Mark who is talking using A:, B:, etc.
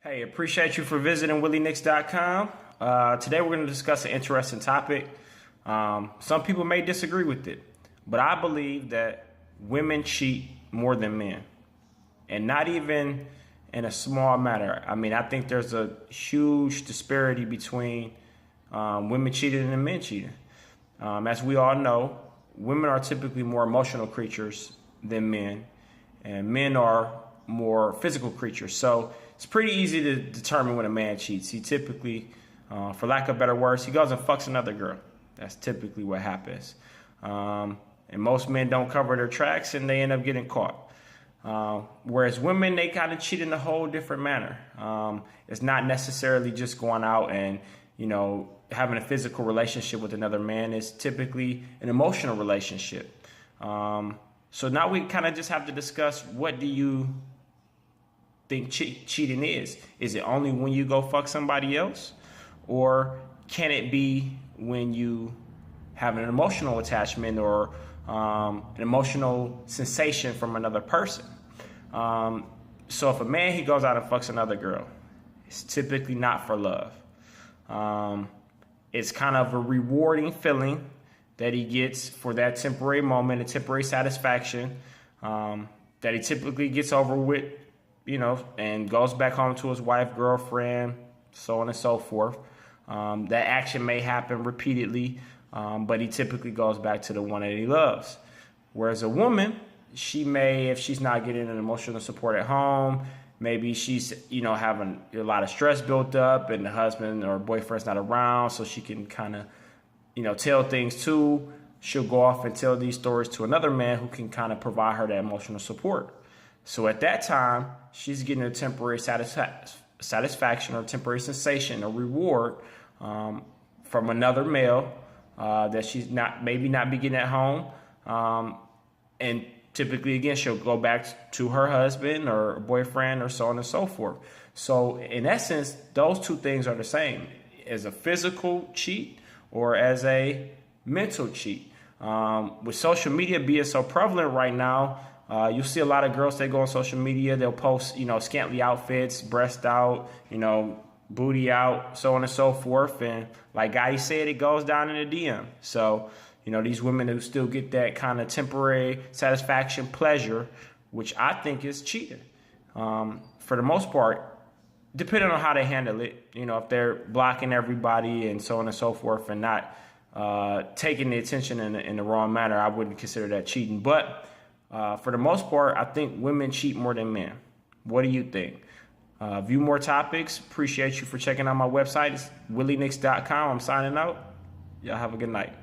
A: Hey, appreciate you for visiting WillieNix.com. Today we're going to discuss an interesting topic. Some people may disagree with it, but I believe that women cheat more than men, and not even in a small matter. I mean, I think there's a huge disparity between women cheating and men cheating. As we all know, women are typically more emotional creatures than men, and men are more physical creatures. So it's pretty easy to determine when a man cheats. He typically, for lack of better words, he goes and fucks another girl. That's typically what happens. And most men don't cover their tracks and they end up getting caught. Whereas women, they kind of cheat in a whole different manner. It's not necessarily just going out and, having a physical relationship with another man. It's typically an emotional relationship. So now we kind of just have to discuss, what do you think cheating is? Is it only when you go fuck somebody else? Or can it be when you have an emotional attachment or an emotional sensation from another person? So if a man, he goes out and fucks another girl, it's typically not for love. It's kind of a rewarding feeling that he gets for that temporary moment, a temporary satisfaction that he typically gets over with, and goes back home to his wife, girlfriend, so on and so forth. That action may happen repeatedly, but he typically goes back to the one that he loves. Whereas a woman, she may, if she's not getting an emotional support at home, maybe she's, having a lot of stress built up and the husband or boyfriend's not around, so she can kind of, tell things too. She'll go off and tell these stories to another man who can kind of provide her that emotional support. So at that time, she's getting a temporary satisfaction or temporary sensation or reward from another male that she's maybe not be getting at home. And typically, again, she'll go back to her husband or boyfriend or so on and so forth. So in essence, those two things are the same, as a physical cheat or as a mental cheat. With social media being so prevalent right now, you'll see a lot of girls, they go on social media, they'll post, scantily outfits, breast out, booty out, so on and so forth. And like Gotti said, it goes down in the DM. So, these women who still get that kind of temporary satisfaction, pleasure, which I think is cheating. For the most part, depending on how they handle it, if they're blocking everybody and so on and so forth and not taking the attention in the wrong manner, I wouldn't consider that cheating. But for the most part, I think women cheat more than men. What do you think? View more topics. Appreciate you for checking out my website. It's WillieNix.com. I'm signing out. Y'all have a good night.